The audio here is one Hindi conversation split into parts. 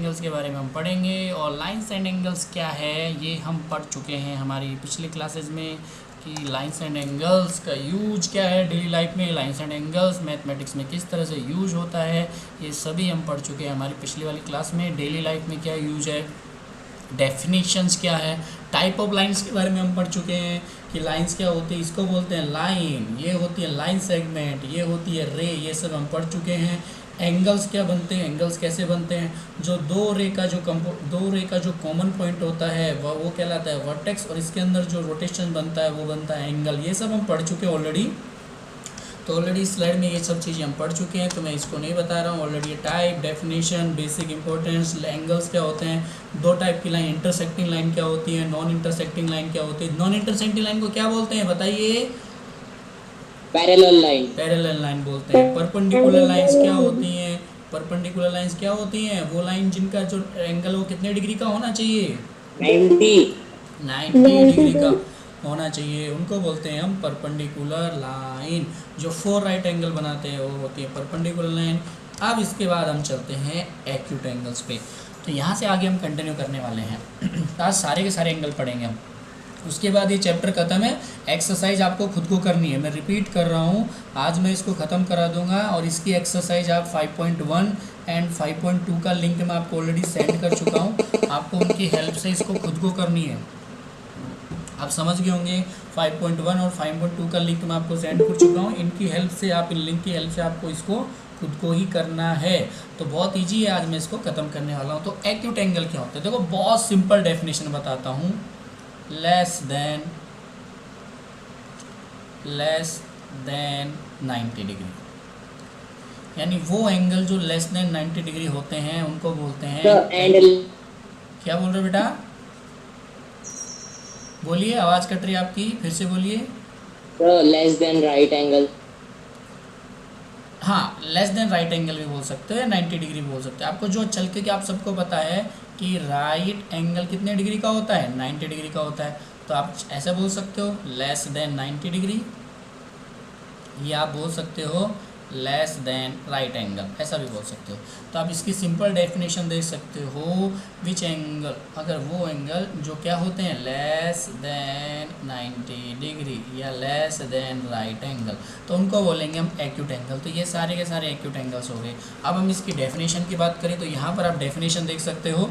एंगल्स के बारे में हम पढ़ेंगे। और लाइंस एंड एंगल्स क्या है ये हम पढ़ चुके हैं हमारी पिछली क्लासेस में कि लाइंस एंड एंगल्स का यूज क्या है डेली लाइफ में, लाइंस एंड एंगल्स मैथमेटिक्स में किस तरह से यूज होता है, ये सभी हम पढ़ चुके हैं हमारी पिछली वाली क्लास में। डेली लाइफ में क्या यूज है, डेफिनेशंस क्या है, टाइप ऑफ लाइंस के बारे में हम पढ़ चुके हैं कि लाइंस क्या होती है, इसको बोलते हैं लाइन, ये होती है लाइन सेगमेंट, ये होती है रे, ये सब हम पढ़ चुके हैं। एंगल्स क्या बनते हैं, एंगल्स कैसे बनते हैं, जो दो रे का जो कॉमन पॉइंट होता है वो कहलाता है वर्टेक्स, और इसके अंदर जो रोटेशन बनता है वो बनता है एंगल। ये सब हम पढ़ चुके हैं ऑलरेडी। तो ऑलरेडी स्लाइड में ये सब चीज़ें हम पढ़ चुके हैं, तो मैं इसको नहीं बता रहा हूँ। Already type, definition, basic importance, angles क्या होते हैं, दो टाइप की लाइन, इंटरसेक्टिंग लाइन क्या होती है, नॉन इंटरसेक्टिंग लाइन क्या होती है। नॉन इंटरसेक्टिंग लाइन को क्या बोलते हैं बताइए? Parallel line. पैरेलल लाइन बोलते हैं। परपेंडिकुलर लाइंस क्या होती हैं? परपेंडिकुलर लाइंस क्या होती हैं? वो लाइन जिनका जो एंगल वो कितने डिग्री का होना चाहिए? 90 डिग्री का होना चाहिए, उनको बोलते हैं हम परपेंडिकुलर लाइन। जो 4 राइट एंगल बनाते हैं वो होती है परपेंडिकुलर लाइन। अब इसके बाद हम चलते हैं एक्यूट एंगल्स पे। तो यहाँ से आगे हम कंटिन्यू करने वाले हैं। आज सारे के सारे एंगल पढ़ेंगे हम, उसके बाद ये चैप्टर ख़त्म है। एक्सरसाइज आपको खुद को करनी है, मैं रिपीट कर रहा हूँ, आज मैं इसको ख़त्म करा दूंगा। और इसकी एक्सरसाइज आप 5.1 एंड 5.2 का लिंक मैं आपको ऑलरेडी सेंड कर चुका हूँ, आपको उनकी हेल्प से इसको खुद को करनी है। आप समझ गए होंगे 5.1 और 5.2 का लिंक मैं आपको सेंड कर चुका हूँ। इनकी हेल्प से, आप इन लिंक की हेल्प से आपको इसको खुद को ही करना है। तो बहुत ईजी है, आज मैं इसको ख़त्म करने वाला हूँ। तो एक्यूट एंगल क्या होता है, देखो बहुत सिंपल डेफिनेशन बताता हूँ। लेस देन 90 डिग्री, यानी वो एंगल जो लेस देन 90 डिग्री होते हैं उनको बोलते हैं क्या बोल रहे हो बेटा? बोलिए, आवाज़ कट रही है आपकी, फिर से बोलिए। Less than right angle. हाँ, लेस देन राइट एंगल भी बोल सकते हो या 90 डिग्री बोल सकते हैं। आपको जो चल के आप सबको पता है कि राइट एंगल कितने डिग्री का होता है, 90 डिग्री का होता है। तो आप ऐसे बोल सकते हो लेस देन 90 डिग्री, या आप बोल सकते हो लेस देन राइट एंगल, ऐसा भी बोल सकते हो। तो आप इसकी सिंपल डेफिनेशन देख सकते हो। विच एंगल, अगर वो एंगल जो क्या होते हैं लेस देन 90 डिग्री या लेस देन राइट एंगल, तो उनको बोलेंगे हम एक्यूट एंगल। तो ये सारे के सारे एक्यूट एंगल्स हो गए। अब हम इसकी डेफिनेशन की बात करें तो यहाँ पर आप डेफिनेशन देख सकते हो,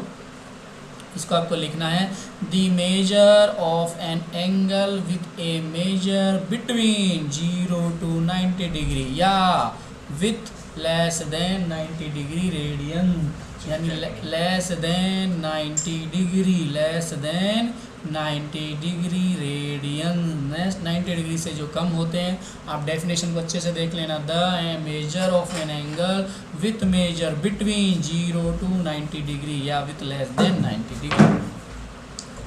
इसको आपको लिखना है the measure of an angle with a measure between 0 to 90 degree या with less than 90 degree radian, यानी less than 90 degree, less than 90 degree radian. 90 degree से जो कम होते हैं, आप डेफिनेशन को अच्छे से देख लेना। The measure of an angle with measure between 0 to 90 degree या with less than 90 degree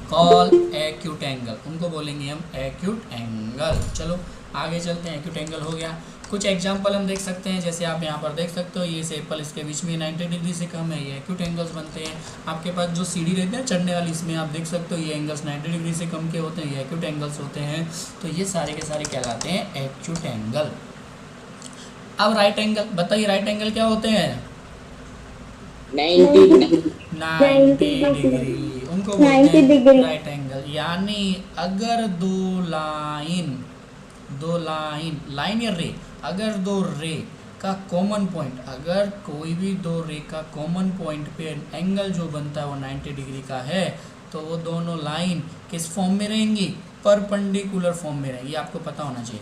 call acute angle, उनको बोलेंगे हम एक्यूट एंगल। चलो आगे चलते हैं। एक्यूट एंगल हो गया। कुछ एग्जांपल हम देख सकते हैं, जैसे आप यहाँ पर देख सकते हो ये एप्पल, इसके बीच में 90 डिग्री से कम है, ये एक्यूट एंगल्स बनते हैं। आपके पास जो सीढ़ी रहती है चढ़ने वाली, इसमें आप देख सकते हो ये एंगल्स 90 डिग्री से कम के होते हैं, ये एक्यूट एंगल्स होते हैं। तो ये सारे के सारे कहलाते हैं एक्यूट एंगल। अब राइट एंगल बताइए, राइट एंगल क्या होते हैं? 90 डिग्री, उनको बोलते हैं राइट एंगल। यानी अगर दो लाइन या रे, अगर दो रे का कॉमन पॉइंट, अगर कोई भी दो रे का कॉमन पॉइंट पे एंगल जो बनता है वो 90 डिग्री का है, तो वो दोनों लाइन किस फॉर्म में रहेंगी? परपेंडिकुलर फॉर्म में रहेंगी। आपको पता होना चाहिए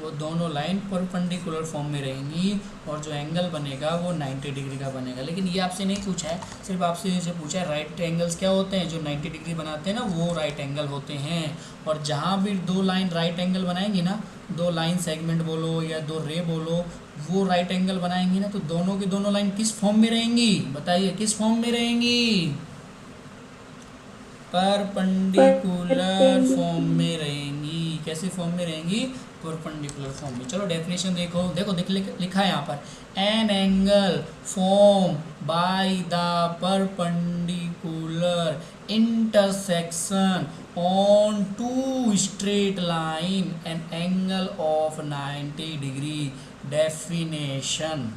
वो दोनों लाइन परपेंडिकुलर फॉर्म में रहेंगी और जो एंगल बनेगा वो 90 डिग्री का बनेगा। लेकिन ये आपसे नहीं पूछा है, सिर्फ आपसे ये पूछा है राइट एंगल्स क्या होते हैं। जो 90 डिग्री बनाते हैं ना वो राइट एंगल होते हैं। और जहाँ भी दो लाइन राइट एंगल बनाएंगी ना, दो लाइन सेगमेंट बोलो या दो रे बोलो, वो राइट एंगल बनाएंगी ना, तो दोनों की दोनों लाइन किस फॉर्म में रहेंगी? बताइए किस फॉर्म में रहेंगी? परपेंडिकुलर फॉर्म में रहेंगी। कैसे फॉर्म में रहेंगी? परपेंडिकुलर फॉर्म में। चलो डेफिनेशन देखो, लिखा है यहाँ पर, an angle form by the perpendicular intersection on two straight line an angle of 90 degree. Definition,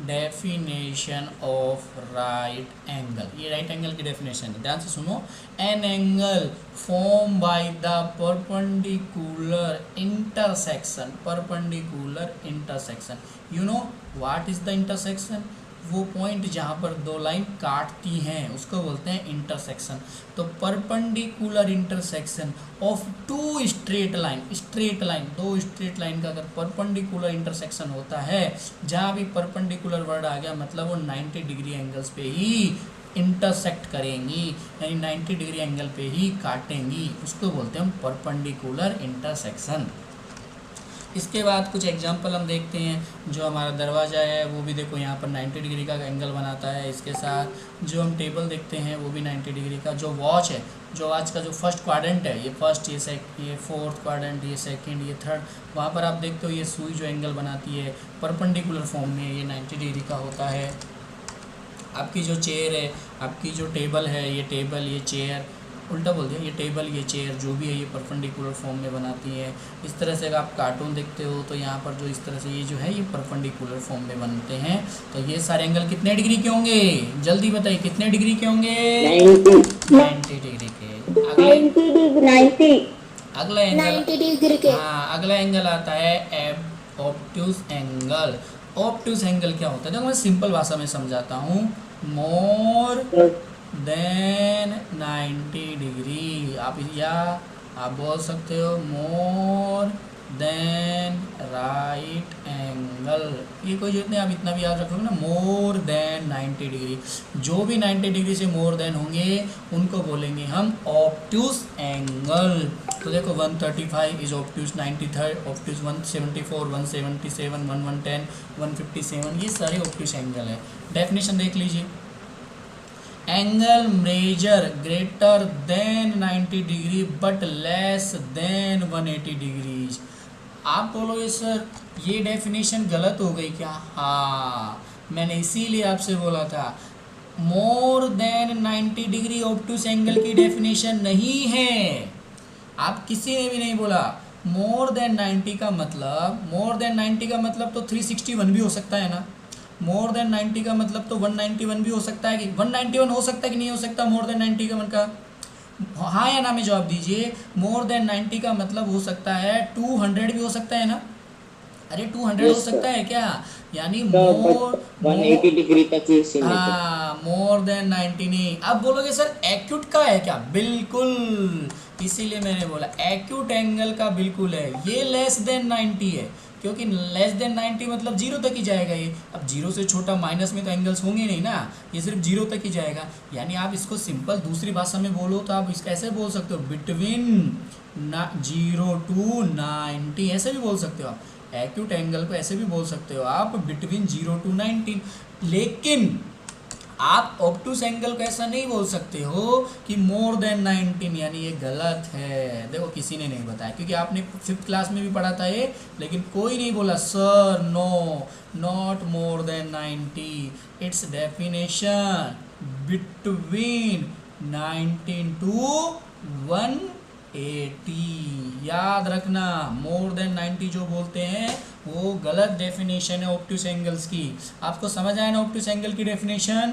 definition of right angle, ये राइट एंगल की डेफिनेशन है, ध्यान से सुनो। An angle form by the perpendicular intersection, perpendicular intersection, you know what is the intersection, वो पॉइंट जहाँ पर दो लाइन काटती हैं उसको बोलते हैं इंटरसेक्शन। तो perpendicular intersection of two straight line, straight line, दो स्ट्रेट लाइन का अगर परपेंडिकुलर इंटरसेक्शन होता है, जहाँ भी परपेंडिकुलर वर्ड आ गया मतलब वो 90 डिग्री एंगल्स पे ही इंटरसेक्ट करेंगी, यानी 90 डिग्री एंगल पे ही काटेंगी, उसको बोलते हैं हम परपेंडिकुलर इंटरसेक्शन। इसके बाद कुछ एग्जांपल हम देखते हैं। जो हमारा दरवाज़ा है वो भी देखो यहाँ पर 90 डिग्री का एंगल बनाता है, इसके साथ जो हम टेबल देखते हैं वो भी 90 डिग्री का। जो वॉच है, जो वॉच का जो फर्स्ट क्वाड्रेंट है, ये फर्स्ट, ये फोर्थ क्वाड्रेंट, ये सेकंड, ये थर्ड, वहाँ पर आप देखते हो ये सुई जो एंगल बनाती है परपेंडिकुलर फॉर्म में, ये 90 डिग्री का होता है। आपकी जो चेयर है, आपकी जो टेबल है, ये टेबल, ये चेयर, उल्टा बोल दिया, ये टेबल, ये चेयर जो भी है ये परपेंडिकुलर फॉर्म में बनाती है। इस तरह से अगर आप कार्टून देखते हो तो यहाँ पर जो इस तरह से ये जो है ये परपेंडिकुलर फॉर्म में बनते हैं। तो ये सारे एंगल कितने डिग्री के होंगे, जल्दी बताइए कितने डिग्री के होंगे? 90 डिग्री के। अगला एंगल, 90 डिग्री के। हाँ, अगला एंगल आता है ऑब्ट्यूज एंगल। ऑब्ट्यूज एंगल क्या होता है, देखो मैं सिंपल भाषा में समझाता हूँ। मोर देन 90 डिग्री, आप या आप बोल सकते हो मोर देन राइट एंगल, ये कोई जरूरत नहीं, आप इतना भी याद रखोगे ना, मोर देन 90 डिग्री। जो भी 90 डिग्री से मोर देन होंगे उनको बोलेंगे हम ऑब्ट्यूज एंगल। तो देखो 135 इज ऑब्ट्यूज, 93 ऑब्ट्यूज, 174, 177, 1110, 157, ये सारे ऑब्ट्यूज एंगल है। डेफिनेशन देख लीजिए। Angle measure greater than 90 degree but less than 180 degrees. आप बोलोगे सर ये डेफिनेशन गलत हो गई क्या? हाँ, मैंने इसीलिए आपसे बोला था मोर देन 90 डिग्री ऑब्ट्यूज एंगल की डेफिनेशन नहीं है। आप किसी ने भी नहीं बोला। मोर देन 90 का मतलब, मोर देन 90 का मतलब तो 361 भी हो सकता है ना। मोर देन 90 का मतलब तो 191 भी हो सकता है कि 191 हो सकता है कि नहीं हो सकता मोर देन 90 का मन का? हाँ या ना में जवाब दीजिए। मोर देन 90 का मतलब हो सकता है 200 भी हो सकता है ना। अरे 200 हो सकता है क्या? यानी मोर 180 डिग्री तक ही सीमित है। हाँ, मोर देन 90 नहीं। अब बोलोगे सर एक्यूट का है क्या? बिल्कुल, इसीलिए मैंने बोला एक्यूट एंगल का बिल्कुल है। ये लेस देन 90 है क्योंकि लेस देन 90 मतलब जीरो तक ही जाएगा ये। अब जीरो से छोटा माइनस में तो एंगल्स होंगे नहीं ना, ये सिर्फ जीरो तक ही जाएगा। यानी आप इसको सिंपल दूसरी भाषा में बोलो तो आप इसका ऐसे बोल सकते हो बिटवीन 0 to 90, ऐसे भी बोल सकते हो आप। एक्यूट एंगल को ऐसे भी बोल सकते हो आप बिटवीन 0 to 90। लेकिन आप ऑब्टूस एंगल को ऐसा नहीं बोल सकते हो कि मोर देन 19, यानी ये गलत है। देखो किसी ने नहीं बताया क्योंकि आपने 5th क्लास में भी पढ़ा था ये, लेकिन कोई नहीं बोला sir no not more than 90, it's definition between 19 to 180। याद रखना, मोर देन 90 जो बोलते हैं वो गलत डेफिनेशन है ऑब्टूस एंगल्स की। आपको समझ आया ना ऑब्टूस एंगल की डेफिनेशन?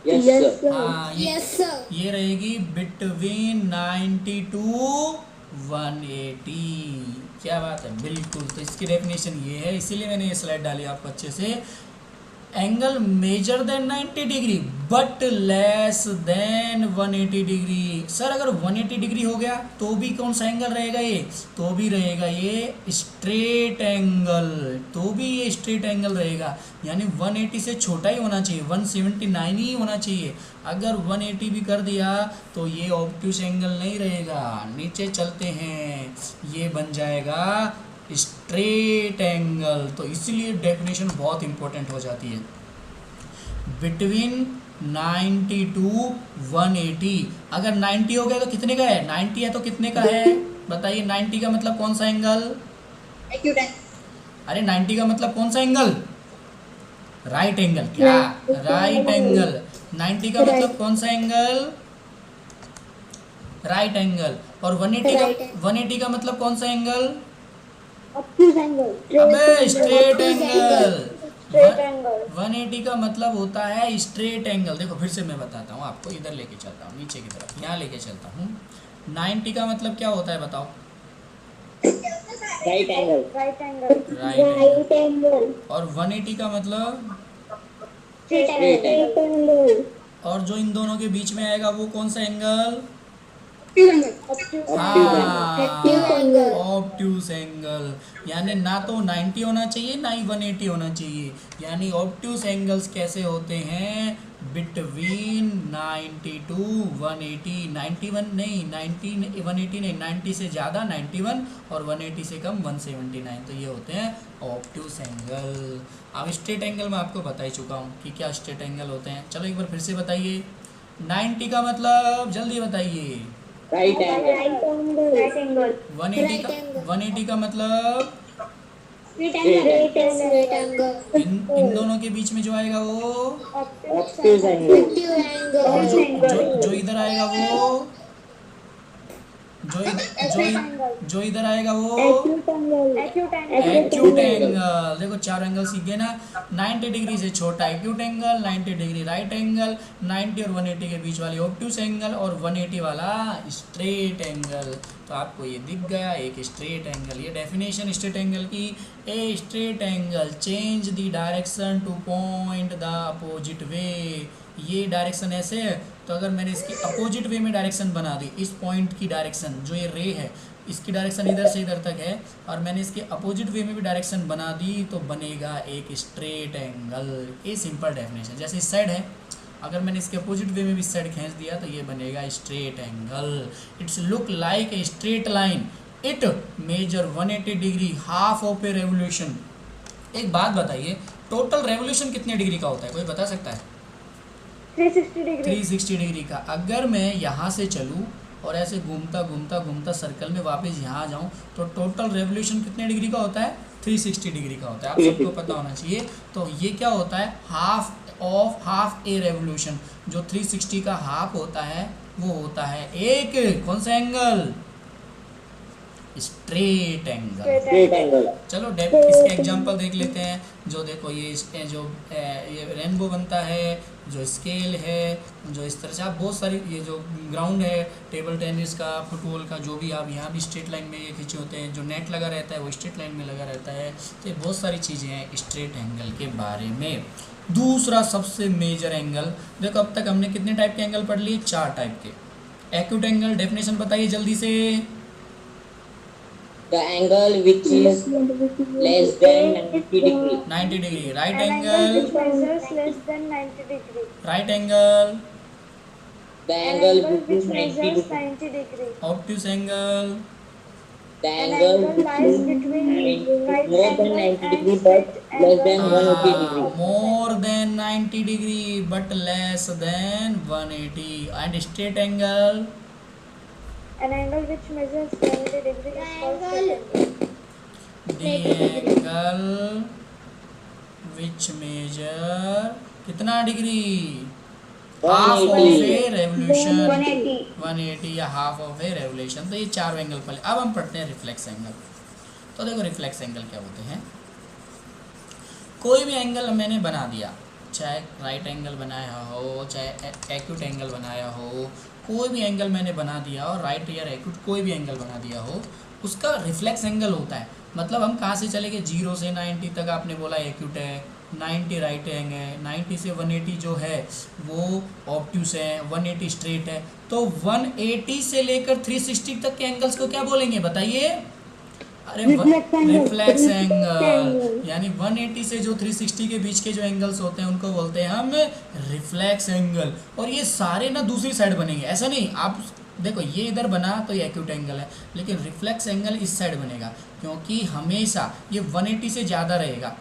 Yes sir. हाँ, यस सर। ये रहेगी बिटवीन 90 to 180। क्या बात है, बिल्कुल। तो इसकी डेफिनेशन ये है, इसीलिए मैंने ये स्लाइड डाली आपको अच्छे से। Angle major than 90 degree but less than 180 degree. Sir अगर 180 डिग्री हो गया तो भी कौन सा एंगल रहेगा? ये तो भी रहेगा ये स्ट्रेट एंगल, तो भी ये स्ट्रेट एंगल रहेगा। यानी 180 से छोटा ही होना चाहिए, 179 ही होना चाहिए। अगर 180 भी कर दिया तो ये ऑब्ट्यूस एंगल नहीं रहेगा। नीचे चलते हैं, ये बन जाएगा स्ट्रेट एंगल। तो इसीलिए डेफिनेशन बहुत इंपॉर्टेंट हो जाती है। बिटवीन 90 to 180, अगर 90 हो गया तो कितने का है? 90 है तो कितने का है बताइए? 90 का मतलब कौन सा एंगल? Acute angle. अरे 90 का मतलब कौन सा एंगल? Right angle. क्या? Right angle. 90 का मतलब कौन सा एंगल? Right angle. और 180 का मतलब कौन सा एंगल? Obtuse angle. अबे स्ट्रेट एंगल। Straight angle. 180 का मतलब होता है स्ट्रेट एंगल। देखो फिर से मैं बताता हूँ आपको, इधर लेके चलता हूँ, नीचे की तरफ यहाँ लेके चलता हूँ। 90 का मतलब क्या होता है बताओ? Right angle. Right angle. Right angle. angle. और 180 का मतलब, Straight Straight angle. और जो इन दोनों के बीच में आएगा वो कौन सा angle? Obtuse angle. Obtuse angle. यानी ना तो 90 होना चाहिए ना ही 180 होना चाहिए। यानी ऑब्ट्यूज एंगल्स कैसे होते हैं? Between 90 to 180। 91 नहीं, 90 180 नहीं, 90 से ज़्यादा 91 और 180 से कम 179, तो ये होते हैं ऑब्ट्यूज एंगल। अब स्ट्रेट एंगल मैं आपको बता ही चुका हूँ कि क्या स्ट्रेट एंगल होते हैं। चलो एक बार फिर से बताइए। 90 का मतलब जल्दी बताइए। Right angle. Right angle. 180 का 180 का मतलब Straight angle. इन दोनों के बीच में जो आएगा वो, ऑब्ट्यूज एंगल। और जो इधर आएगा वो, जो इधर आएगा वो एक्यूट एंगल। देखो चार एंगल सीख गए ना। 90 डिग्री से छोटा acute angle, 90 degree right angle, 90 और 180 के बीच वाली ऑब्ट्यूज एंगल, और 180 वाला स्ट्रेट एंगल। तो आपको ये दिख गया एक स्ट्रेट एंगल। ये डेफिनेशन स्ट्रेट एंगल की, a straight angle change the direction two point the opposite way. ये डायरेक्शन ऐसे है, तो अगर मैंने इसकी अपोजिट वे में डायरेक्शन बना दी, इस पॉइंट की डायरेक्शन जो ये रे है इसकी डायरेक्शन इधर से इधर तक है, और मैंने इसके अपोजिट वे में भी डायरेक्शन बना दी, तो बनेगा एक स्ट्रेट एंगल। ये सिंपल डेफिनेशन। जैसे इस साइड है, अगर मैंने इसके अपोजिट वे में भी साइड खींच दिया तो ये बनेगा straight angle. It's look like a straight line, it major 180 degree, half of a revolution. एक बात बताइए, टोटल रेवोल्यूशन कितने डिग्री का होता है, कोई बता सकता है? 360 degree. 360 डिग्री का। अगर मैं यहाँ से चलूँ और ऐसे घूमता घूमता घूमता सर्कल में वापस यहाँ जाऊँ, तो टोटल रेवोल्यूशन कितने डिग्री का होता है? 360 डिग्री का होता है। आप सबको पता होना चाहिए। तो ये क्या होता है? हाफ ए रेवोल्यूशन। जो 360 का हाफ होता है वो होता है एक कौन सा angle? Straight angle. Straight angle. चलो इसके एग्जांपल देख लेते हैं। जो देखो ये जो ये रेनबो बनता है, जो स्केल है, जो इस तरह से आप बहुत सारी, ये जो ग्राउंड है टेबल टेनिस का, फुटबॉल का, जो भी आप यहाँ भी स्ट्रेट लाइन में ये खींचे होते हैं। जो नेट लगा रहता है वो स्ट्रेट लाइन में लगा रहता है। तो ये बहुत सारी चीज़ें हैं स्ट्रेट एंगल के बारे में। दूसरा सबसे मेजर एंगल, देखो अब तक हमने कितने टाइप के एंगल पढ़ लिए? 4 टाइप के। एक्यूट एंगल डेफिनेशन बताइए जल्दी से। The angle which is less than 90 degree. 90 degree. Right An angle angle, which measures less than 90 degree. Right angle, The An angle angle which which is 90 measures degree. 90 degree. Obtuse angle, The An angle angle which lies is between right more than angle 90 and degree but straight less than angle. 180 degree. more than 90 degree but less than 180, and straight angle, An angle which measures 70 degree is called straight angle. the angle which measure कितना degree? Half of a revolution. 180 या हाफ ऑफ ए रेवोल्यूशन। तो ये 4 एंगल पहले। अब हम पढ़ते हैं रिफ्लेक्स एंगल। तो देखो रिफ्लेक्स एंगल क्या होते हैं। कोई भी एंगल मैंने बना दिया, चाहे राइट एंगल बनाया हो, चाहे एक्यूट एंगल बनाया हो, कोई भी एंगल मैंने बना दिया और राइट या एक्यूट कोई भी एंगल बना दिया हो, उसका रिफ्लेक्स एंगल होता है। मतलब हम कहाँ से चले गए? 0 से 90 तक आपने बोला एक्यूट है, 90 राइट एंगल है, 90 से 180 जो है वो ऑब्ट्यूस है, 180 स्ट्रेट है। तो 180 से लेकर 360 तक के एंगल्स को क्या बोलेंगे बताइए? अरे रिफ्लेक्स एंगल। यानी 180 से जो 360 के बीच के जो एंगल्स होते हैं उनको बोलते हैं हम रिफ्लेक्स एंगल। और ये सारे ना दूसरी साइड बनेंगे, ऐसा नहीं। आप देखो ये इधर बना तो ये एक्यूट एंगल है, लेकिन रिफ्लेक्स एंगल इस साइड बनेगा, क्योंकि हमेशा ये 180 से ज़्यादा रहेगा।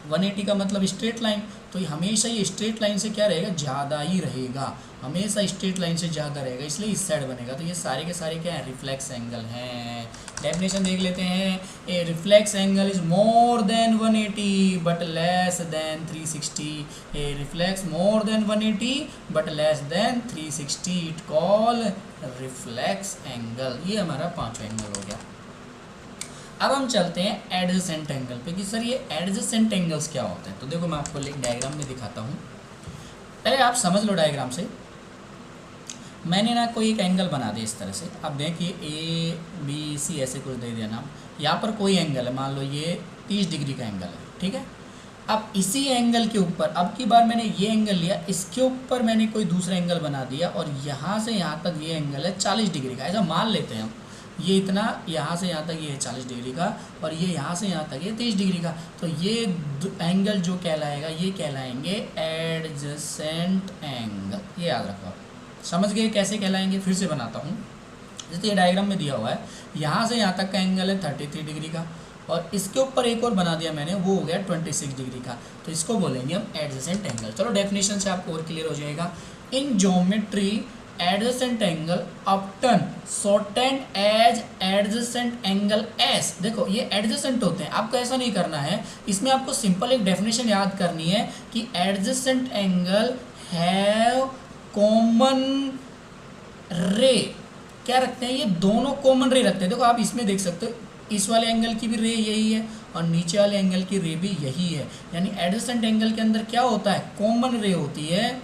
180 का मतलब स्ट्रेट लाइन, तो ये हमेशा ये स्ट्रेट लाइन से क्या रहेगा? ज़्यादा ही रहेगा, हमेशा स्ट्रेट लाइन से ज़्यादा रहेगा, इसलिए इस साइड बनेगा। तो ये सारे के सारे क्या है? रिफ्लेक्स एंगल हैं। डेफिनेशन देख लेते हैं। A reflex angle is more than 180 but less than 360। A reflex more than 180 but less than 360, it call reflex angle. ये हमारा 5वां एंगल हो गया। अब हम चलते हैं एडजेसेंट एंगल पे कि सर ये एडजेसेंट एंगल्स क्या होते हैं। तो देखो मैं आपको एक डायग्राम में दिखाता हूँ, पहले आप समझ लो डायग्राम से। मैंने ना कोई एक एंगल बना दिया इस तरह से, अब देखिए ABC ऐसे कुछ दे दिया नाम। यहाँ पर कोई एंगल है, मान लो ये 30 डिग्री का एंगल है, ठीक है। अब इसी एंगल के ऊपर अब की बार मैंने ये एंगल लिया, इसके ऊपर मैंने कोई दूसरा एंगल बना दिया और यहाँ से यहाँ तक ये एंगल है 40 डिग्री का, ऐसा मान लेते हैं हम। ये इतना यहाँ से यहाँ तक ये है 40 डिग्री का और ये यहाँ से यहाँ तक ये 30 डिग्री का। तो ये एंगल जो कहलाएगा ये कहलाएंगे एडजेसेंट एंगल, ये याद रखो। समझ गए कैसे कहलाएंगे? फिर से बनाता हूँ। जैसे ये डायग्राम में दिया हुआ है, यहाँ से यहाँ तक का एंगल है 33 डिग्री का और इसके ऊपर एक और बना दिया मैंने, वो हो गया 26 डिग्री का। तो इसको बोलेंगे हम एडजेसेंट एंगल। चलो डेफिनेशन से आपको और क्लियर हो जाएगा। In geometry adjacent angle often shortened as adjacent angle S. देखो ये एडजेसेंट होते हैं, आपको ऐसा नहीं करना है, इसमें आपको सिंपल एक डेफिनेशन याद करनी है कि एडजेसेंट एंगल हैव कॉमन रे। क्या रखते हैं? ये दोनों कॉमन रे रखते हैं। देखो आप इसमें देख सकते हो, इस वाले एंगल की भी रे यही है और नीचे वाले एंगल की रे भी यही है। यानी एडजेसेंट एंगल के अंदर क्या होता है? कॉमन रे होती है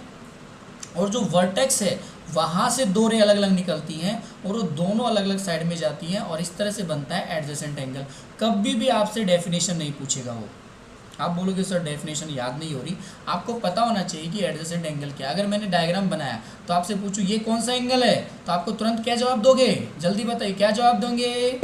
और जो वर्टेक्स है वहाँ से दो रे अलग अलग निकलती हैं और वो दोनों अलग अलग साइड में जाती हैं और इस तरह से बनता है एडजेसेंट एंगल। कभी भी आपसे डेफिनेशन नहीं पूछेगा वो, आप बोलोगे सर डेफिनेशन याद नहीं हो रही। आपको पता होना चाहिए कि एडजेसेंट एंगल क्या। अगर मैंने डायग्राम बनाया तो आपसे पूछूं ये कौन सा एंगल है, तो आपको तुरंत क्या जवाब दोगे? जल्दी बताइए क्या जवाब दोगे?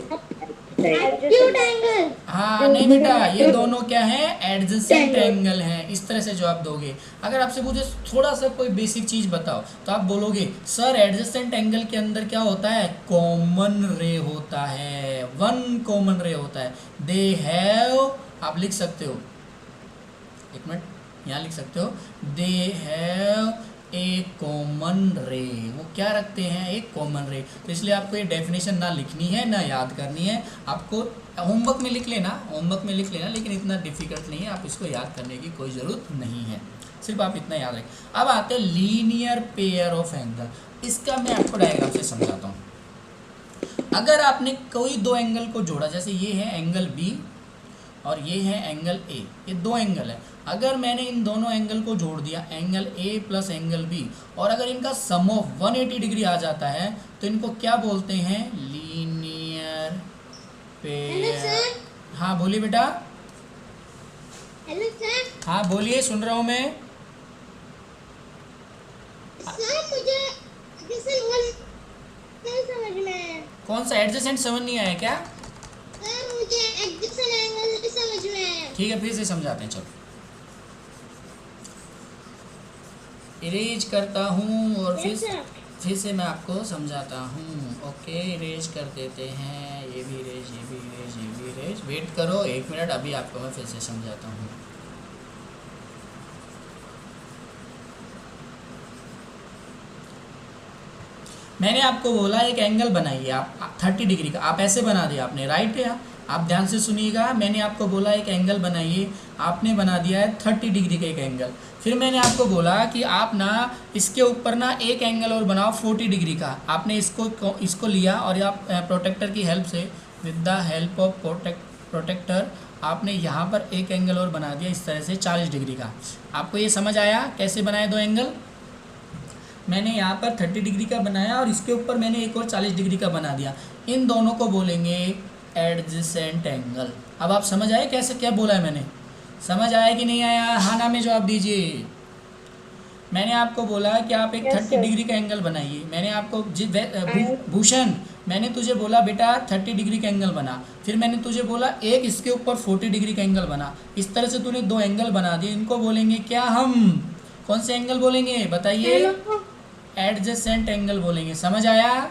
Acute angle. हाँ नहीं बेटा, ये दोनों क्या है? एडजेसेंट एंगल है। इस तरह से जवाब दोगे। अगर आपसे पूछे थोड़ा सा कोई बेसिक चीज बताओ तो आप बोलोगे सर एडजेसेंट एंगल के अंदर क्या होता है? कॉमन रे होता है, वन कॉमन रे होता है। दे हैव, आप लिख सकते हो, एक मिनट यहाँ लिख सकते हो, दे हैव ए कॉमन रे। वो क्या रखते हैं? एक कॉमन रे। तो इसलिए आपको ये डेफिनेशन ना लिखनी है ना याद करनी है, आपको होमवर्क में लिख लेना, होमवर्क में लिख लेना, लेकिन इतना डिफिकल्ट नहीं है, आप इसको याद करने की कोई ज़रूरत नहीं है, सिर्फ आप इतना याद रखें। अब आते हैं लीनियर पेयर ऑफ एंगल। इसका मैं आपको डायग्राम से समझाता हूँ। अगर आपने कोई दो एंगल को जोड़ा, जैसे ये है एंगल बी और ये है एंगल ए, ये दो एंगल है। अगर मैंने इन दोनों एंगल को जोड़ दिया, angle A plus angle B, और अगर इनका सम ऑफ 180 डिग्री आ जाता है तो इनको क्या बोलते हैं? Linear pair. हाँ बोलिए बेटा। Hello sir. हाँ बोलिए, सुन रहा हूँ मैं। सर मुझे एडजेसेंट नहीं समझ में आया। कौन सा एडजेसेंट समझ नहीं आया क्या? सर मुझे एडजेसेंट एंगल नहीं समझ में आया। ठीक है फिर से समझाते हैं, चलो। इरेज करता हूँ और फिर से मैं आपको समझाता हूँ। ओके इरेज कर देते हैं, ये भी इरेज, ये भी इरेज, ये भी इरेज। वेट करो 1 मिनट, अभी आपको मैं फिर से समझाता हूँ। मैंने आपको बोला एक एंगल बनाइए आप 30 डिग्री का, आप ऐसे बना दिया आपने, राइट है। आप ध्यान से सुनिएगा, मैंने आपको बोला एक एंगल बनाइए, आपने बना दिया है 30 डिग्री का एक एंगल। फिर मैंने आपको बोला कि आप ना इसके ऊपर ना एक एंगल और बनाओ 40 डिग्री का। आपने इसको लिया और आप प्रोटेक्टर की हेल्प से, with the help of protractor, आपने यहाँ पर एक एंगल और बना दिया इस तरह से 40 डिग्री का। आपको ये समझ आया कैसे बनाए दो एंगल? मैंने यहाँ पर 30 डिग्री का बनाया और इसके ऊपर मैंने एक और 40 डिग्री का बना दिया। इन दोनों को बोलेंगे एडजेसेंट एंगल। अब आप समझ आए कैसे क्या बोला है मैंने? समझ आया कि नहीं आया? हाँ ना में जवाब दीजिए। मैंने आपको बोला कि आप एक 30 डिग्री का एंगल बनाइए। मैंने आपको भूषण, मैंने तुझे बोला बेटा 30 डिग्री का एंगल बना। फिर मैंने तुझे बोला एक इसके ऊपर 40 डिग्री का एंगल बना। इस तरह से तूने दो एंगल बना दिए। इनको बोलेंगे क्या हम? कौन से एंगल बोलेंगे बताइए? एडजेसेंट एंगल बोलेंगे। समझ आया?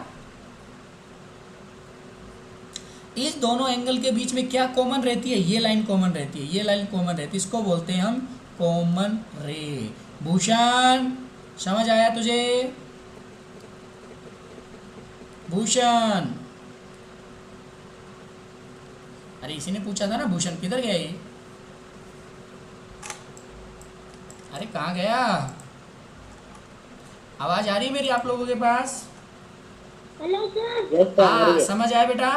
इस दोनों एंगल के बीच में क्या कॉमन रहती है? ये लाइन कॉमन रहती है, ये लाइन कॉमन रहती है। इसको बोलते हैं हम कॉमन रे। भूषण समझ आया तुझे? भूषण, अरे इसी ने पूछा था ना भूषण, किधर गया ये? अरे कहाँ गया? आवाज आ रही है मेरी आप लोगों के पास? Hello sir. हाँ समझ आया बेटा?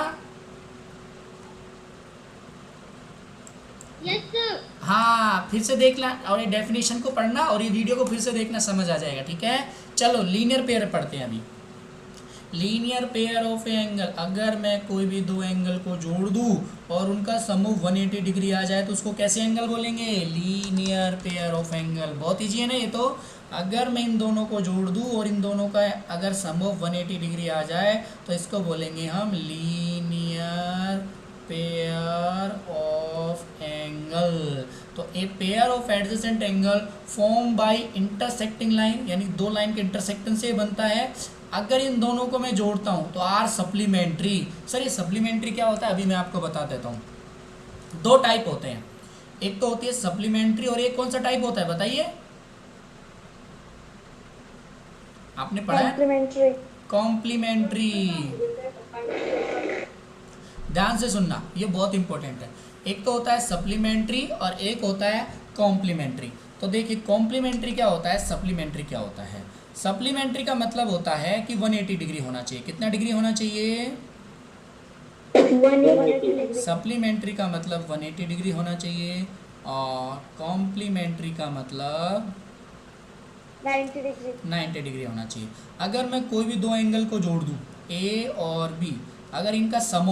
Yes sir. हाँ, फिर से देखना और ये डेफिनेशन को पढ़ना और ये वीडियो को फिर से देखना, समझ आ जाएगा, ठीक है। चलो लीनियर पेयर पढ़ते हैं अभी। लीनियर पेयर ऑफ एंगल, अगर मैं कोई भी दो एंगल को जोड़ दूँ और उनका समूह 180 डिग्री आ जाए तो उसको कैसे एंगल बोलेंगे? Linear pair of angle. बहुत ईजी है ना ये तो। अगर मैं इन दोनों को जोड़ दूँ और इन दोनों का अगर समूह 180 डिग्री आ जाए तो इसको बोलेंगे हम लीनियर पेयर ऑफ एंगल। तो a pair of adjacent angle form by intersecting line, यानी दो लाइन के इंटरसेक्शन से बनता है। अगर इन दोनों को मैं जोड़ता हूं तो आर सप्लीमेंट्री। सर ये सप्लीमेंट्री क्या होता है, अभी मैं आपको बता देता हूं। दो टाइप होते हैं, एक तो होती है सप्लीमेंट्री और एक कौन सा टाइप होता है बताइए, आपने पढ़ा है? कॉम्प्लीमेंट्री। कॉम्प्लीमेंट्री। ध्यान से सुनना, ये बहुत इंपॉर्टेंट है। एक तो होता है सप्लीमेंट्री और एक होता है कॉम्प्लीमेंट्री। तो देखिए कॉम्प्लीमेंट्री क्या होता है, सप्लीमेंट्री क्या होता है। सप्लीमेंट्री का मतलब होता है कि 180 डिग्री होना चाहिए। कितना डिग्री होना चाहिए? 180 सप्लीमेंट्री का मतलब 180 डिग्री होना चाहिए और कॉम्प्लीमेंट्री का मतलब 90 डिग्री। 90 डिग्री होना चाहिए। अगर मैं कोई भी दो एंगल को जोड़ दूँ ए और बी, अगर इनका सम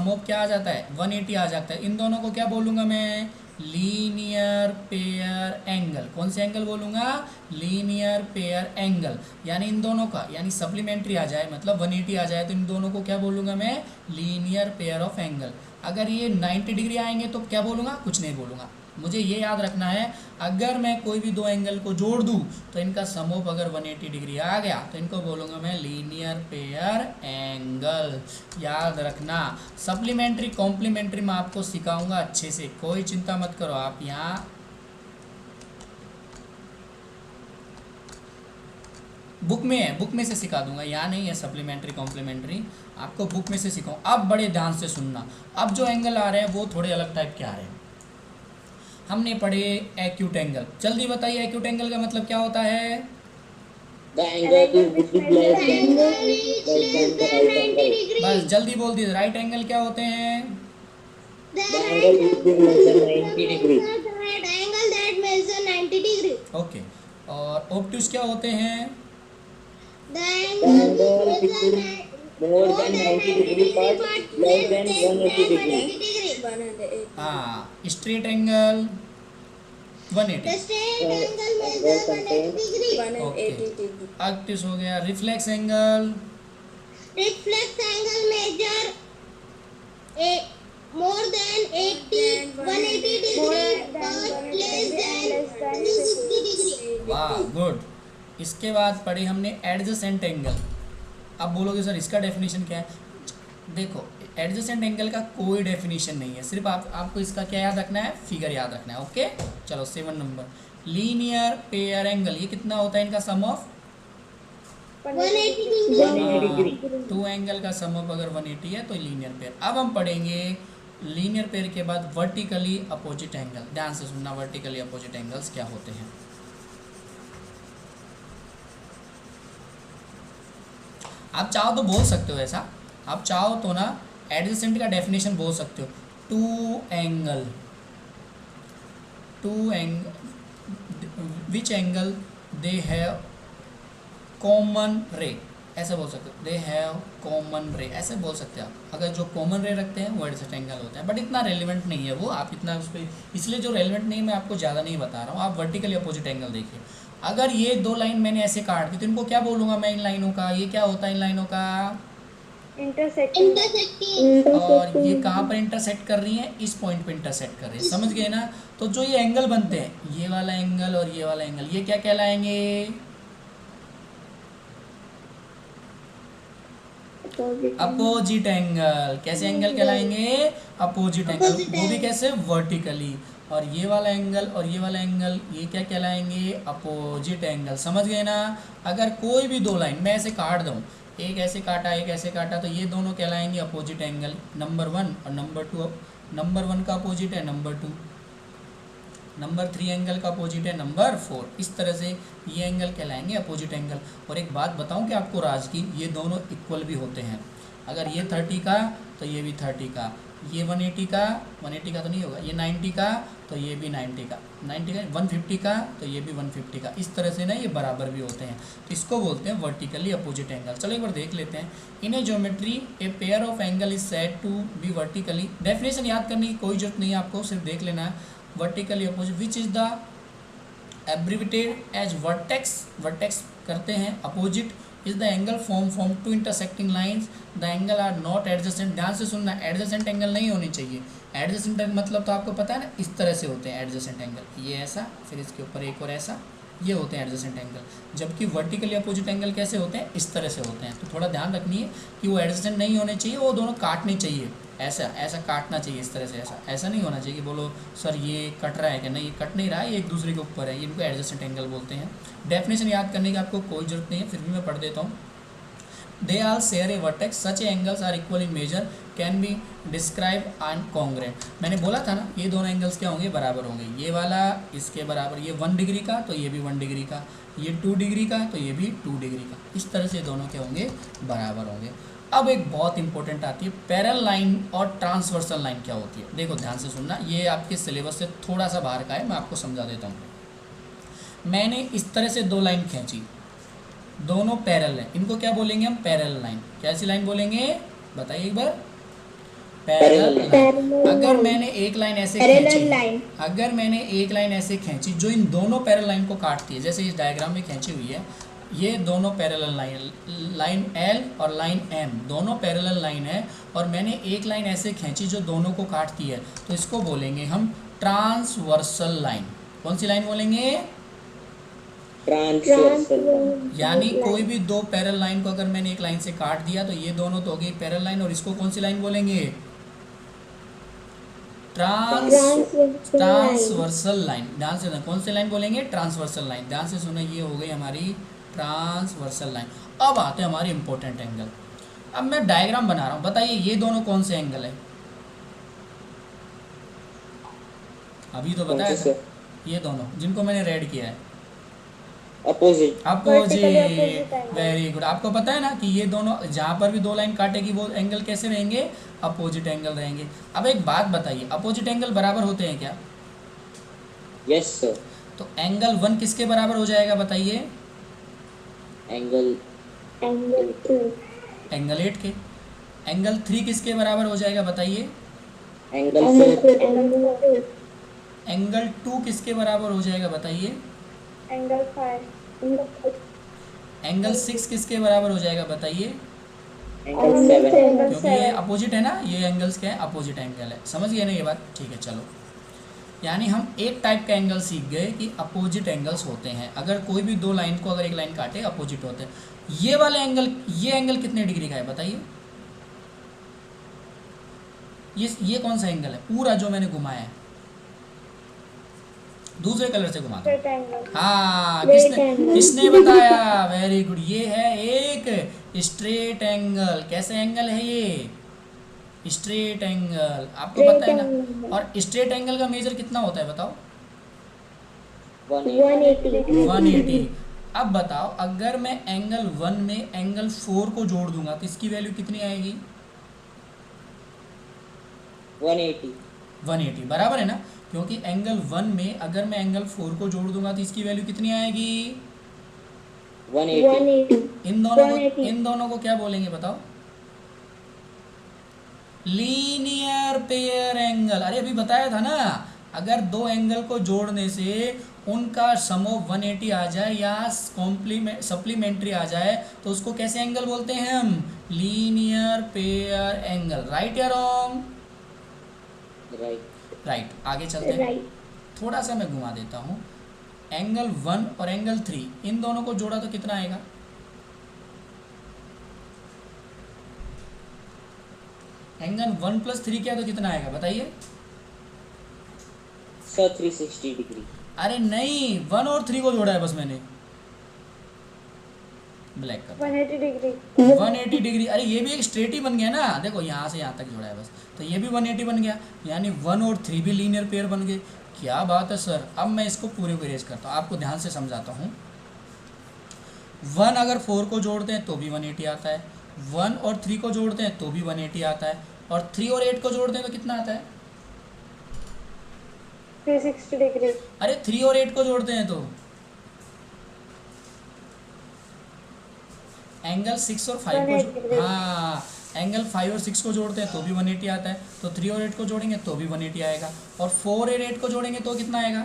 ऑफ क्या आ जाता है? 180 आ जाता है। इन दोनों को क्या बोलूँगा मैं? Linear pair angle. कौन से एंगल बोलूँगा? Linear pair angle. यानी इन दोनों का, यानी सप्लीमेंट्री आ जाए मतलब 180 आ जाए तो इन दोनों को क्या बोलूँगा मैं? Linear pair of angle. अगर ये 90 डिग्री आएंगे तो क्या बोलूँगा? कुछ नहीं बोलूँगा। मुझे ये याद रखना है, अगर मैं कोई भी दो एंगल को जोड़ दूँ तो इनका सम ऑफ अगर 180 डिग्री आ गया तो इनको बोलूँगा मैं लीनियर पेयर एंगल। याद रखना। सप्लीमेंट्री कॉम्प्लीमेंट्री मैं आपको सिखाऊंगा अच्छे से, कोई चिंता मत करो आप। यहाँ बुक में है, बुक में से सिखा दूंगा, यहाँ नहीं है सप्लीमेंट्री कॉम्प्लीमेंट्री, आपको बुक में से सिखाऊँ। अब बड़े ध्यान से सुनना, अब जो एंगल आ रहे हैं वो थोड़े अलग टाइप के आ रहे हैं। हमने पढ़े एक्यूट एंगल, जल्दी बताइए एक्यूट एंगल का मतलब क्या होता है? The angle is would be less than the right angle. बस जल्दी बोल दीजिए, राइट एंगल क्या होते हैं? The angle would be less than 90 degree. Right angle that measure 90 degree. Okay. और ऑब्ट्यूज क्या होते हैं? The The angle which would more than 90 degree but less than 180 degree. हाँ, straight angle 180। The straight angle measure 180 degree. Okay, obtuse हो गया। Reflex angle, Reflex angle measure a more than 180 degree but less than 360 degree. वाह गुड। इसके बाद पढ़े हमने एडजेसेंट एंगल। अब बोलोगे सर इसका डेफिनेशन क्या है? देखो एडजेसेंट एंगल का कोई डेफिनेशन नहीं है, सिर्फ आपको इसका क्या याद रखना है? फिगर याद रखना है। ओके चलो 7 नंबर, लीनियर पेयर एंगल। ये कितना होता है इनका सम ऑफ? 180 degree. टू एंगल का सम ऑफ अगर 180 है तो लीनियर पेयर। अब हम पढ़ेंगे लीनियर पेयर के बाद वर्टिकली अपोजिट एंगल। ध्यान से सुनना, वर्टिकली अपोजिट एंगल्स क्या होते हैं। आप चाहो तो बोल सकते हो ऐसा, आप चाहो तो ना एडजेसेंट का डेफिनेशन बोल सकते हो। Two angle which angle they have common ray, ऐसे बोल सकते हो। दे हैव कॉमन रे, ऐसे बोल सकते हो आप। अगर जो कॉमन रे रखते हैं वो एडजेसेंट एंगल होता है, बट इतना रेलिवेंट नहीं है वो, आप इतना उस पर, इसलिए जो रेलिवेंट नहीं है मैं आपको ज़्यादा नहीं बता रहा हूँ। आप वर्टिकली अपोजिट एंगल देखिए। अगर ये दो लाइन मैंने ऐसे काट दी तो इनको क्या बोलूँगा मैं इन लाइनों का? ये क्या होता है इन लाइनों का? Intersecting. और ये कहाँ पर इंटरसेक्ट कर रही है? इस पॉइंट पे इंटरसेक्ट कर रही है, समझ गए ना? तो जो ये एंगल बनते हैं, ये वाला एंगल और ये वाला एंगल, ये क्या कहलाएंगे? Opposite angle. कैसे एंगल कहलाएंगे? Opposite angle. वो भी कैसे? वर्टिकली। और ये वाला एंगल और ये वाला एंगल, ये क्या कहलाएंगे? Opposite angle. समझ गए ना? अगर कोई भी दो लाइन मैं ऐसे काट दूँ, एक ऐसे काटा एक ऐसे काटा, तो ये दोनों कहलाएंगे अपोजिट एंगल। नंबर 1 और नंबर 2, नंबर 1 का अपोजिट है नंबर 2, नंबर 3 एंगल का अपोजिट है नंबर 4। इस तरह से ये एंगल कहलाएंगे अपोजिट एंगल। और एक बात बताऊं कि आपको राज की, ये दोनों इक्वल भी होते हैं। अगर ये 30 का तो ये भी 30 का, ये 180 का, 180 का तो नहीं होगा, ये 90 का तो ये भी 90 का, 90 का 150 का तो ये भी 150 का। इस तरह से ना ये बराबर भी होते हैं, तो इसको बोलते हैं वर्टिकली अपोजिट एंगल। चलो एक बार देख लेते हैं। In a geometry a pair of angle is said to be vertically, definition याद करने की कोई जरूरत नहीं है आपको, सिर्फ देख लेना है। Vertically opposite which is the abbreviated as vertex, vertex करते हैं opposite is the angle form two intersecting lines, the angle are not adjacent. ध्यान से सुनना, एडजेसेंट एंगल नहीं होनी चाहिए। एडजेसेंट मतलब तो आपको पता है ना, इस तरह से होते हैं एडजेसेंट एंगल, ये ऐसा, फिर इसके ऊपर एक और ऐसा, ये होते हैं एडजेसेंट एंगल। जबकि वर्टिकली अपोजिट एंगल कैसे होते हैं, इस तरह से होते हैं। तो थोड़ा ध्यान रखनी है कि वो एडजेसेंट नहीं होने चाहिए, वो दोनों काटने चाहिए, ऐसा ऐसा काटना चाहिए इस तरह से, ऐसा ऐसा नहीं होना चाहिए कि बोलो सर ये कट रहा है कि नहीं, ये कट नहीं रहा है, ये एक दूसरे के ऊपर है, ये इनको एडजेसेंट एंगल बोलते हैं। डेफिनेशन याद करने की आपको कोई ज़रूरत नहीं है, फिर भी मैं पढ़ देता हूँ। They all share a vertex, such angles are equal in measure, can be describe and congruent. मैंने बोला था ना ये दोनों एंगल्स क्या होंगे, बराबर होंगे। ये वाला इसके बराबर, ये 1 डिग्री का तो ये भी 1 डिग्री का, ये 2 डिग्री का तो ये भी 2 डिग्री का, इस तरह से दोनों क्या होंगे, बराबर होंगे। अब एक बहुत इंपॉर्टेंट आती है पैरेलल लाइन और ट्रांसवर्सल लाइन क्या होती है। देखो ध्यान से सुनना, ये आपके सिलेबस से थोड़ा सा बाहर का है, मैं आपको समझा देता हूँ। मैंने इस तरह से 2 लाइन खींची, दोनों पैरेलल हैं, इनको क्या बोलेंगे हम, पैरेलल लाइन। कैसी लाइन बोलेंगे बताइए एक बार, पैरेलल लाइन। अगर मैंने एक लाइन ऐसे खींची, अगर मैंने एक लाइन ऐसे खींची जो इन दोनों पैरेलल लाइन को काटती है, जैसे इस डायग्राम में खींची हुई है, ये दोनों पैरेलल लाइन, लाइन L और लाइन M दोनों पैरेलल लाइन है, और मैंने एक लाइन ऐसे खींची जो दोनों को काटती है, तो इसको बोलेंगे हम ट्रांसवर्सल लाइन। कौन सी लाइन बोलेंगे, ट्रांसवर्सल। यानी कोई भी 2 पैरेलल लाइन को अगर मैंने एक लाइन से काट दिया तो ये दोनों तो हो गई पैरेलल लाइन, और इसको कौन सी लाइन बोलेंगे, ट्रांसवर्सल लाइन। ध्यान से, कौन सी लाइन बोलेंगे, ट्रांसवर्सल लाइन। ध्यान से सुना, ये हो गई हमारी ट्रांसवर्सल लाइन। अब आते हैं हमारे इंपॉर्टेंट एंगल। अब मैं डायग्राम बना रहा हूँ, बताइए ये दोनों कौन से एंगल है, अभी तो बताया था, ये दोनों जिनको मैंने रेड किया है, अपोजिट। Opposite, very good. आपको पता है ना कि ये दोनों जहाँ पर भी 2 लाइन काटेगी वो एंगल कैसे रहेंगे, अपोजिट एंगल रहेंगे। अब एक बात बताइए, अपोजिट एंगल बराबर होते हैं क्या, यस सर। तो एंगल 1 किसके बराबर हो जाएगा बताइए, एंगल 8 के। एंगल 3 किसके बराबर हो जाएगा बताइए, एंगल 4। एंगल 2 किसके बराबर हो जाएगा बताइए, एंगल 5, एंगल 6 किसके बराबर हो जाएगा बताइए, एंगल 7। क्योंकि ये अपोजिट है ना, ये एंगल्स क्या है, अपोजिट एंगल है। समझ गए ना ये बात, ठीक है। चलो, यानी हम एक टाइप का एंगल सीख गए कि अपोजिट एंगल्स होते हैं। अगर कोई भी 2 लाइन को अगर एक लाइन काटे अपोजिट होते हैं। ये वाले एंगल, ये एंगल कितने डिग्री का है बताइए, ये कौन सा एंगल है, पूरा जो मैंने घुमाया है, दूसरे कलर से घुमा दो। हाँ, किसने बताया, वेरी गुड। ये है एक स्ट्रेट एंगल। कैसे एंगल है ये, स्ट्रेट एंगल, आपको पता है ना। और स्ट्रेट एंगल का मेजर कितना होता है बताओ, 180। अब बताओ, अगर मैं एंगल 1 में एंगल 4 को जोड़ दूंगा तो इसकी वैल्यू कितनी आएगी, 180 बराबर है ना, क्योंकि एंगल 1 में अगर मैं एंगल 4 को जोड़ दूंगा तो इसकी वैल्यू कितनी आएगी, 180। इन दोनों को क्या बोलेंगे बताओ, लीनियर पेयर एंगल। अरे अभी बताया था ना, अगर 2 एंगल को जोड़ने से उनका सम ऑफ 180 आ जाए या सप्लीमेंट्री आ जाए तो उसको कैसे एंगल बोलते हैं हम, लीनियर पेयर एंगल। राइट या रॉन्ग, राइट। आगे चलते हैं, थोड़ा सा मैं घुमा देता हूँ। एंगल 1 और एंगल 3 इन दोनों को जोड़ा तो कितना आएगा, एंगल 1 + 3 किया तो कितना आएगा बताइए, सर 360 डिग्री। अरे नहीं, 1 और 3 को जोड़ा है बस मैंने, ब्लैक कर 180 डिग्री। 180 डिग्री। अरे ये भी एक स्ट्रेट ही बन गया ना, देखो यहाँ से यहाँ तक जोड़ा है बस, तो ये भी 180 बन गया, यानी 1 और 3 भी लीनियर पेयर बन गए। क्या बात है सर। अब मैं इसको पूरे को इरेज करता हूँ, आपको ध्यान से समझाता हूँ। 1 अगर 4 को जोड़ते हैं तो भी 180 आता है, 1 और 3 को जोड़ते हैं तो भी 180 आता है। और 3 और 8 को जोड़ दें तो कितना आता है? 360 डिग्री। अरे 3 और 8 को जोड़ते हैं तो एंगल 6 और 5 को हाँ, एंगल 5 और 6 को जोड़ते हैं तो भी 180 आता है। तो 3 और 8 को जोड़ेंगे तो भी 180 आएगा, और 4 और 8 को जोड़ेंगे तो कितना आएगा?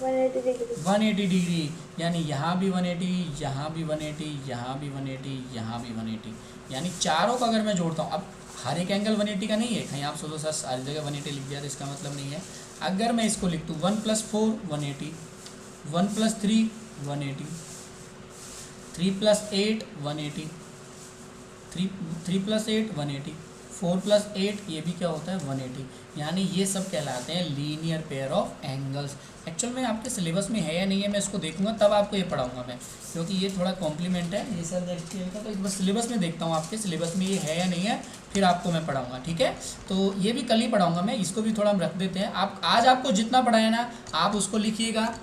180 डिग्री। 180 डिग्री। यानी यहाँ भी 180, यहाँ भी 180, यहाँ भी 180, यहाँ भी 180, यानी चारों का अगर मैं जोड़ता हूँ, अब हर एक एंगल 180 का नहीं है, कहीं आप सोचो सर सारी जगह 180 लिख दिया तो इसका मतलब नहीं है। अगर मैं इसको लिख दूँ 1 + 4 180, 1 + 3 180, 3 + 8 180, 3 + 8 180, 4 + 8 ये भी क्या होता है 180। यानी ये सब कहलाते हैं linear pair of angles. Actual में आपके सिलेबस में है या नहीं है मैं इसको देखूंगा तब आपको ये पढ़ाऊंगा मैं, क्योंकि ये थोड़ा कॉम्प्लीमेंट है ये सर देखिए का, तो बस सिलेबस में देखता हूँ आपके सिलेबस में ये है या नहीं है, फिर आपको मैं पढ़ाऊंगा। ठीक है, तो ये भी कल ही पढ़ाऊंगा मैं, इसको भी थोड़ा हम रख देते हैं। आप आज आपको जितना पढ़ाया ना आप उसको लिखिएगा।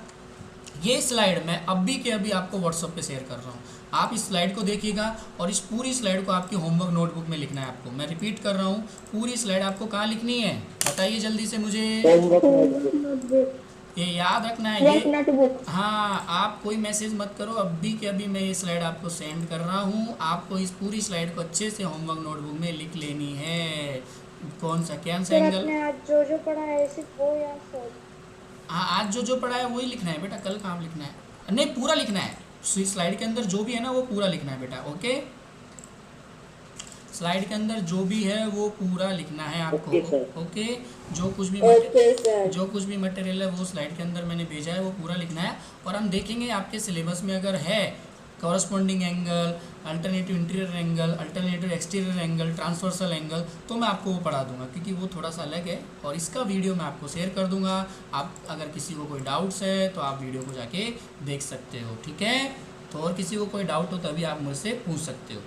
ये स्लाइड मैं अभी के अभी आपको व्हाट्सएप पे शेयर कर रहा हूँ, आप इस स्लाइड को देखिएगा और इस पूरी स्लाइड को आपकी होमवर्क नोटबुक में लिखना है आपको। मैं रिपीट कर रहा हूँ, पूरी स्लाइड आपको कहाँ लिखनी है बताइए जल्दी से मुझे, ये याद रखना है ये। हाँ, आप कोई मैसेज मत करो, अभी के अभी मैं ये स्लाइड आपको सेंड कर रहा हूँ। आपको इस पूरी स्लाइड को अच्छे से होमवर्क नोटबुक में लिख लेनी है। कौन सा एंगल आज जो पढ़ा है सिर्फ वो या सब? हाँ, आज जो पढ़ा है वही लिखना है बेटा, कल काम लिखना है नहीं, पूरा लिखना है। स्लाइड के अंदर जो भी है ना वो पूरा लिखना है बेटा। ओके, स्लाइड के अंदर जो भी है वो पूरा लिखना है आपको। ओके, जो कुछ भी मटेरियल है वो स्लाइड के अंदर मैंने भेजा है वो पूरा लिखना है। और हम देखेंगे आपके सिलेबस में अगर है corresponding angle, alternative interior angle, alternative exterior angle, transversal angle, तो मैं आपको वो पढ़ा दूंगा क्योंकि वो थोड़ा सा अलग है और इसका वीडियो मैं आपको शेयर कर दूंगा। आप अगर किसी को कोई डाउट्स है तो आप वीडियो को जाके देख सकते हो। ठीक है, तो और किसी को कोई डाउट हो तभी आप मुझसे पूछ सकते हो।